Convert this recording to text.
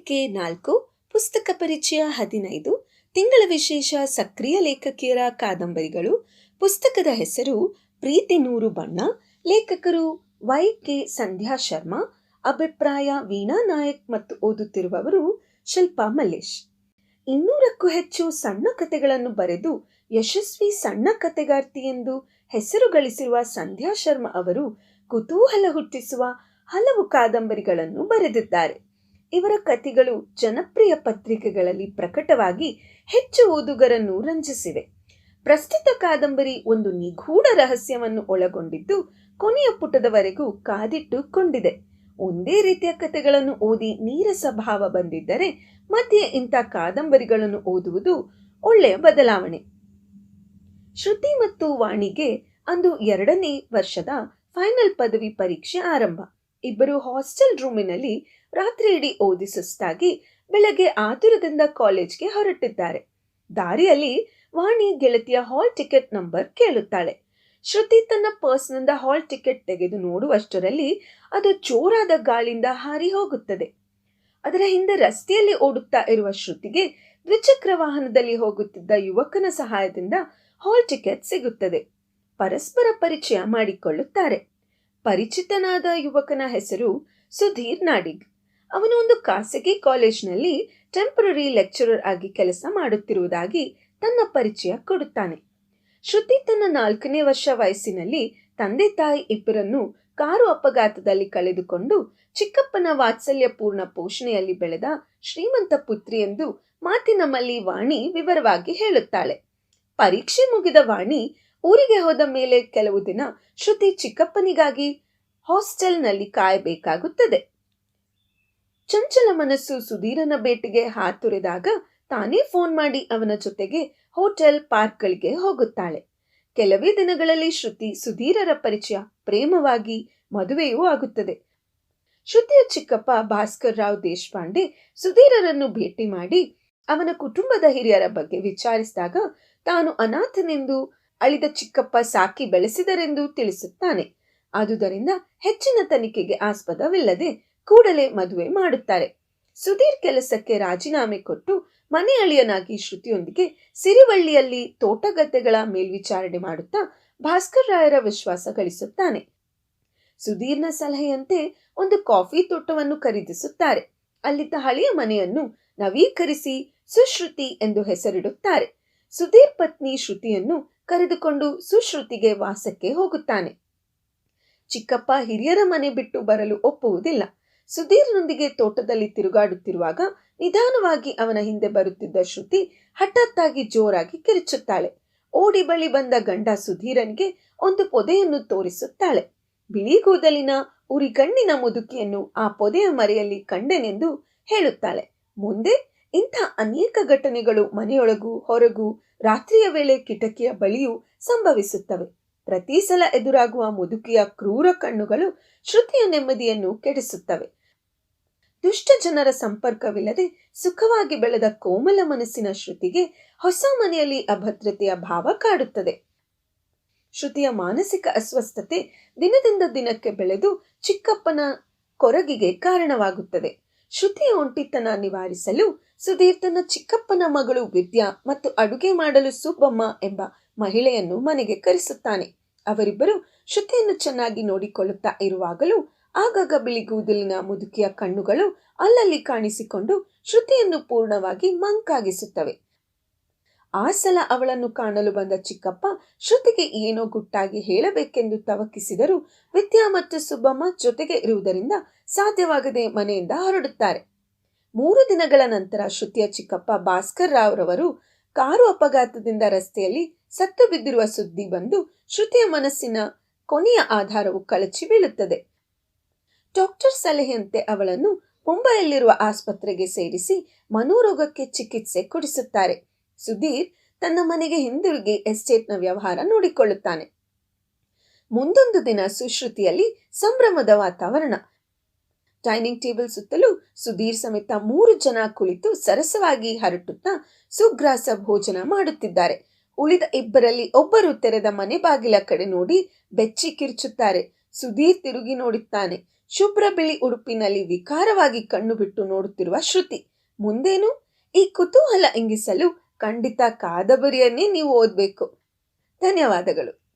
ಸಂಚಿಕೆ 4 ಪುಸ್ತಕ ಪರಿಚಯ 15 ತಿಂಗಳ ವಿಶೇಷ ಸಕ್ರಿಯ ಲೇಖಕಿಯರ ಕಾದಂಬರಿಗಳು. ಪುಸ್ತಕದ ಹೆಸರು ಪ್ರೀತಿ ನೂರು ಬಣ್ಣ. ಲೇಖಕರು ವೈ.ಕೆ. ಸಂಧ್ಯಾ ಶರ್ಮಾ. ಅಭಿಪ್ರಾಯ ವೀಣಾ ನಾಯಕ್ ಮತ್ತು ಓದುತ್ತಿರುವವರು ಶಿಲ್ಪಾ ಮಲ್ಲೇಶ್. 200ಕ್ಕೂ ಹೆಚ್ಚು ಸಣ್ಣ ಕಥೆಗಳನ್ನು ಬರೆದು ಯಶಸ್ವಿ ಸಣ್ಣ ಕಥೆಗಾರ್ತಿ ಎಂದು ಹೆಸರು ಗಳಿಸಿರುವ ಸಂಧ್ಯಾ ಶರ್ಮಾ ಅವರು ಕುತೂಹಲ ಹುಟ್ಟಿಸುವ ಹಲವು ಕಾದಂಬರಿಗಳನ್ನು ಬರೆದಿದ್ದಾರೆ. ಇವರ ಕಥೆಗಳು ಜನಪ್ರಿಯ ಪತ್ರಿಕೆಗಳಲ್ಲಿ ಪ್ರಕಟವಾಗಿ ಹೆಚ್ಚು ಓದುಗರನ್ನು ರಂಜಿಸಿವೆ. ಪ್ರಸ್ತುತ ಕಾದಂಬರಿ ಒಂದು ನಿಗೂಢ ರಹಸ್ಯವನ್ನು ಒಳಗೊಂಡಿದ್ದು ಕೊನೆಯ ಪುಟದವರೆಗೂ ಕಾದಿಟ್ಟುಕೊಂಡಿದೆ. ಒಂದೇ ರೀತಿಯ ಕಥೆಗಳನ್ನು ಓದಿ ನೀರಸ ಭಾವ ಬಂದಿದ್ದರೆ ಮಧ್ಯೆ ಇಂಥ ಕಾದಂಬರಿಗಳನ್ನು ಓದುವುದು ಒಳ್ಳೆಯ ಬದಲಾವಣೆ. ಶ್ರುತಿ ಮತ್ತು ವಾಣಿಗೆ ಅಂದು 2ನೇ ವರ್ಷದ ಫೈನಲ್ ಪದವಿ ಪರೀಕ್ಷೆ ಆರಂಭ. ಇಬ್ಬರು ಹಾಸ್ಟೆಲ್ ರೂಮಿನಲ್ಲಿ ರಾತ್ರಿ ಇಡೀ ಓದಿ ಸುಸ್ತಾಗಿ ಬೆಳಗ್ಗೆ ಆತುರದಿಂದ ಕಾಲೇಜ್ಗೆ ಹೊರಟಿದ್ದಾರೆ. ದಾರಿಯಲ್ಲಿ ವಾಣಿ ಗೆಳತಿಯ ಹಾಲ್ ಟಿಕೆಟ್ ನಂಬರ್ ಕೇಳುತ್ತಾಳೆ. ಶ್ರುತಿ ತನ್ನ ಪರ್ಸ್ನಿಂದ ಹಾಲ್ ಟಿಕೆಟ್ ತೆಗೆದು ನೋಡುವಷ್ಟರಲ್ಲಿ ಅದು ಜೋರಾದ ಗಾಳಿಯಿಂದ ಹಾರಿ ಹೋಗುತ್ತದೆ. ಅದರ ಹಿಂದೆ ರಸ್ತೆಯಲ್ಲಿ ಓಡುತ್ತಾ ಇರುವ ಶ್ರುತಿಗೆ ದ್ವಿಚಕ್ರ ವಾಹನದಲ್ಲಿ ಹೋಗುತ್ತಿದ್ದ ಯುವಕನ ಸಹಾಯದಿಂದ ಹಾಲ್ ಟಿಕೆಟ್ ಸಿಗುತ್ತದೆ. ಪರಸ್ಪರ ಪರಿಚಯ ಮಾಡಿಕೊಳ್ಳುತ್ತಾರೆ. ಪರಿಚಿತನಾದ ಯುವಕನ ಹೆಸರು ಸುಧೀರ್ ನಾಡಿಗ್. ಅವನು ಒಂದು ಖಾಸಗಿ ಕಾಲೇಜಿನಲ್ಲಿ ಟೆಂಪರರಿ ಲೆಕ್ಚರರ್ ಆಗಿ ಕೆಲಸ ಮಾಡುತ್ತಿರುವುದಾಗಿ ತನ್ನ ಪರಿಚಯ ಕೊಡುತ್ತಾನೆ. ಶ್ರುತಿ ತನ್ನ 4ನೇ ವರ್ಷ ವಯಸ್ಸಿನಲ್ಲಿ ತಂದೆ ತಾಯಿ ಇಬ್ಬರನ್ನು ಕಾರು ಅಪಘಾತದಲ್ಲಿ ಕಳೆದುಕೊಂಡು ಚಿಕ್ಕಪ್ಪನ ವಾತ್ಸಲ್ಯಪೂರ್ಣ ಪೋಷಣೆಯಲ್ಲಿ ಬೆಳೆದ ಶ್ರೀಮಂತ ಪುತ್ರಿ ಎಂದು ಮಾತಿನ ವಾಣಿ ವಿವರವಾಗಿ ಹೇಳುತ್ತಾಳೆ. ಪರೀಕ್ಷೆ ಮುಗಿದ ವಾಣಿ ಊರಿಗೆ ಹೋದ ಮೇಲೆ ಕೆಲವು ದಿನ ಶ್ರುತಿ ಚಿಕ್ಕಪ್ಪನಿಗಾಗಿ ಹಾಸ್ಟೆಲ್ನಲ್ಲಿ ಕಾಯಬೇಕಾಗುತ್ತದೆ. ಚಂಚಲ ಮನಸ್ಸು ಸುಧೀರನ ಭೇಟಿಗೆ ಹಾತೊರೆದಾಗ ತಾನೇ ಫೋನ್ ಮಾಡಿ ಅವನ ಜೊತೆಗೆ ಹೋಟೆಲ್ ಪಾರ್ಕ್ಗಳಿಗೆ ಹೋಗುತ್ತಾಳೆ. ಕೆಲವೇ ದಿನಗಳಲ್ಲಿ ಶ್ರುತಿ ಸುಧೀರರ ಪರಿಚಯ, ಪ್ರೇಮವಾಗಿ ಮದುವೆಯೂ ಆಗುತ್ತದೆ. ಶ್ರುತಿಯ ಚಿಕ್ಕಪ್ಪ ಭಾಸ್ಕರ್ ರಾವ್ ದೇಶಪಾಂಡೆ ಸುಧೀರರನ್ನು ಭೇಟಿ ಮಾಡಿ ಅವನ ಕುಟುಂಬದ ಹಿರಿಯರ ಬಗ್ಗೆ ವಿಚಾರಿಸಿದಾಗ ತಾನು ಅನಾಥನೆಂದು ಅಳಿದ ಚಿಕ್ಕಪ್ಪ ಸಾಕಿ ಬೆಳೆಸಿದರೆಂದು ತಿಳಿಸುತ್ತಾನೆ. ಆದುದರಿಂದ ಹೆಚ್ಚಿನ ತನಿಖೆಗೆ ಆಸ್ಪದವಿಲ್ಲದೆ ಕೂಡಲೇ ಮದುವೆ ಮಾಡುತ್ತಾರೆ. ಸುಧೀರ್ ಕೆಲಸಕ್ಕೆ ರಾಜೀನಾಮೆ ಕೊಟ್ಟು ಮನೆ ಅಳಿಯನಾಗಿ ಶ್ರುತಿಯೊಂದಿಗೆ ಸಿರಿವಳ್ಳಿಯಲ್ಲಿ ತೋಟಗದ್ದೆಗಳ ಮೇಲ್ವಿಚಾರಣೆ ಮಾಡುತ್ತಾ ಭಾಸ್ಕರ್ ರಾಯರ ವಿಶ್ವಾಸ ಗಳಿಸುತ್ತಾನೆ. ಸುಧೀರ್ನ ಸಲಹೆಯಂತೆ ಒಂದು ಕಾಫಿ ತೋಟವನ್ನು ಖರೀದಿಸುತ್ತಾರೆ. ಅಲ್ಲಿದ್ದ ಹಳೆಯ ಮನೆಯನ್ನು ನವೀಕರಿಸಿ ಸುಶ್ರುತಿ ಎಂದು ಹೆಸರಿಡುತ್ತಾರೆ. ಸುಧೀರ್ ಪತ್ನಿ ಶ್ರುತಿಯನ್ನು ಕರೆದುಕೊಂಡು ಸುಶ್ರುತಿಗೆ ವಾಸಕ್ಕೆ ಹೋಗುತ್ತಾನೆ. ಚಿಕ್ಕಪ್ಪ ಹಿರಿಯರ ಮನೆ ಬಿಟ್ಟು ಬರಲು ಒಪ್ಪುವುದಿಲ್ಲ. ಸುಧೀರ್ನೊಂದಿಗೆ ತೋಟದಲ್ಲಿ ತಿರುಗಾಡುತ್ತಿರುವಾಗ ನಿಧಾನವಾಗಿ ಅವನ ಹಿಂದೆ ಬರುತ್ತಿದ್ದ ಶ್ರುತಿ ಹಠಾತ್ತಾಗಿ ಜೋರಾಗಿ ಕಿರಿಚುತ್ತಾಳೆ. ಓಡಿ ಬಳಿ ಬಂದ ಗಂಡ ಸುಧೀರನಿಗೆ ಒಂದು ಪೊದೆಯನ್ನು ತೋರಿಸುತ್ತಾಳೆ. ಬಿಳಿ ಕೂದಲಿನ ಉರಿಗಣ್ಣಿನ ಮುದುಕಿಯನ್ನು ಆ ಪೊದೆಯ ಮರೆಯಲ್ಲಿ ಕಂಡೆನೆಂದು ಹೇಳುತ್ತಾಳೆ. ಮುಂದೆ ಇಂಥ ಅನೇಕ ಘಟನೆಗಳು ಮನೆಯೊಳಗೂ ಹೊರಗೂ ರಾತ್ರಿಯ ವೇಳೆ ಕಿಟಕಿಯ ಬಳಿಯೂ ಸಂಭವಿಸುತ್ತವೆ. ಪ್ರತಿ ಸಲ ಎದುರಾಗುವ ಮುದುಕಿಯ ಕ್ರೂರ ಕಣ್ಣುಗಳು ಶ್ರುತಿಯ ನೆಮ್ಮದಿಯನ್ನು ಕೆಡಿಸುತ್ತವೆ. ದುಷ್ಟ ಜನರ ಸಂಪರ್ಕವಿಲ್ಲದೆ ಸುಖವಾಗಿ ಬೆಳೆದ ಕೋಮಲ ಮನಸ್ಸಿನ ಶ್ರುತಿಗೆ ಹೊಸ ಮನೆಯಲ್ಲಿ ಅಭದ್ರತೆಯ ಭಾವ ಕಾಡುತ್ತದೆ. ಶ್ರುತಿಯ ಮಾನಸಿಕ ಅಸ್ವಸ್ಥತೆ ದಿನದಿಂದ ದಿನಕ್ಕೆ ಬೆಳೆದು ಚಿಕ್ಕಪ್ಪನ ಕೊರಗಿಗೆ ಕಾರಣವಾಗುತ್ತದೆ. ಶ್ರುತಿಯ ಒಂಟಿತನ ನಿವಾರಿಸಲು ಸುಧೀರ್ ತನ್ನ ಚಿಕ್ಕಪ್ಪನ ಮಗಳು ವಿದ್ಯಾ ಮತ್ತು ಅಡುಗೆ ಮಾಡಲು ಸುಬ್ಬಮ್ಮ ಎಂಬ ಮಹಿಳೆಯನ್ನು ಮನೆಗೆ ಕರೆಸುತ್ತಾನೆ. ಅವರಿಬ್ಬರು ಶ್ರುತಿಯನ್ನು ಚೆನ್ನಾಗಿ ನೋಡಿಕೊಳ್ಳುತ್ತಾ ಇರುವಾಗಲೂ ಆಗಾಗ ಬಿಳಿಗೂದಲಿನ ಮುದುಕಿಯ ಕಣ್ಣುಗಳು ಅಲ್ಲಲ್ಲಿ ಕಾಣಿಸಿಕೊಂಡು ಶ್ರುತಿಯನ್ನು ಪೂರ್ಣವಾಗಿ ಮಂಕಾಗಿಸುತ್ತವೆ. ಆ ಸಲ ಅವಳನ್ನು ಕಾಣಲು ಬಂದ ಚಿಕ್ಕಪ್ಪ ಶ್ರುತಿಗೆ ಏನೋ ಗುಟ್ಟಾಗಿ ಹೇಳಬೇಕೆಂದು ತವಕಿಸಿದರೂ ವಿದ್ಯಾ ಮತ್ತು ಸುಬ್ಬಮ್ಮ ಜೊತೆಗೆ ಇರುವುದರಿಂದ ಸಾಧ್ಯವಾಗದೆ ಮನೆಯಿಂದ ಹೊರಡುತ್ತಾರೆ. 3 ದಿನಗಳ ನಂತರ ಶ್ರುತಿಯ ಚಿಕ್ಕಪ್ಪ ಭಾಸ್ಕರ್ ರಾವ್ ರವರು ಕಾರು ಅಪಘಾತದಿಂದ ರಸ್ತೆಯಲ್ಲಿ ಸತ್ತು ಬಿದ್ದಿರುವ ಸುದ್ದಿ ಬಂದು ಶ್ರುತಿಯ ಮನಸ್ಸಿನ ಕೊನೆಯ ಆಧಾರವು ಕಳಚಿ ಬೀಳುತ್ತದೆ. ಡಾಕ್ಟರ್ ಸಲಹೆಯಂತೆ ಅವಳನ್ನು ಮುಂಬೈಯಲ್ಲಿರುವ ಆಸ್ಪತ್ರೆಗೆ ಸೇರಿಸಿ ಮನೋರೋಗಕ್ಕೆ ಚಿಕಿತ್ಸೆ ಕೊಡಿಸುತ್ತಾರೆ. ಸುಧೀರ್ ತನ್ನ ಮನೆಗೆ ಹಿಂದಿರುಗಿ ಎಸ್ಟೇಟ್ನ ವ್ಯವಹಾರ ನೋಡಿಕೊಳ್ಳುತ್ತಾನೆ. ಮುಂದೊಂದು ದಿನ ಸುಶ್ರುತಿಯಲ್ಲಿ ಸಂಭ್ರಮದ ವಾತಾವರಣ. ಡೈನಿಂಗ್ ಟೇಬಲ್ ಸುತ್ತಲೂ ಸುಧೀರ್ ಸಮೇತ 3 ಜನ ಕುಳಿತು ಸರಸವಾಗಿ ಹರಟುತ್ತಾ ಸುಗ್ರಾಸ ಭೋಜನ ಮಾಡುತ್ತಿದ್ದಾರೆ. ಉಳಿದ ಇಬ್ಬರಲ್ಲಿ ಒಬ್ಬರು ತೆರೆದ ಮನೆ ಬಾಗಿಲ ಕಡೆ ನೋಡಿ ಬೆಚ್ಚಿ ಕಿರ್ಚುತ್ತಾರೆ. ಸುಧೀರ್ ತಿರುಗಿ ನೋಡುತ್ತಾನೆ. ಶುಭ್ರ ಬಿಳಿ ಉಡುಪಿನಲ್ಲಿ ವಿಕಾರವಾಗಿ ಕಣ್ಣು ಬಿಟ್ಟು ನೋಡುತ್ತಿರುವ ಶ್ರುತಿ. ಮುಂದೇನು? ಈ ಕುತೂಹಲ ಇಂಗಿಸಲು ಖಂಡಿತ ಕಾದಂಬರಿಯನ್ನೇ ನೀವು ಓದಬೇಕು. ಧನ್ಯವಾದಗಳು.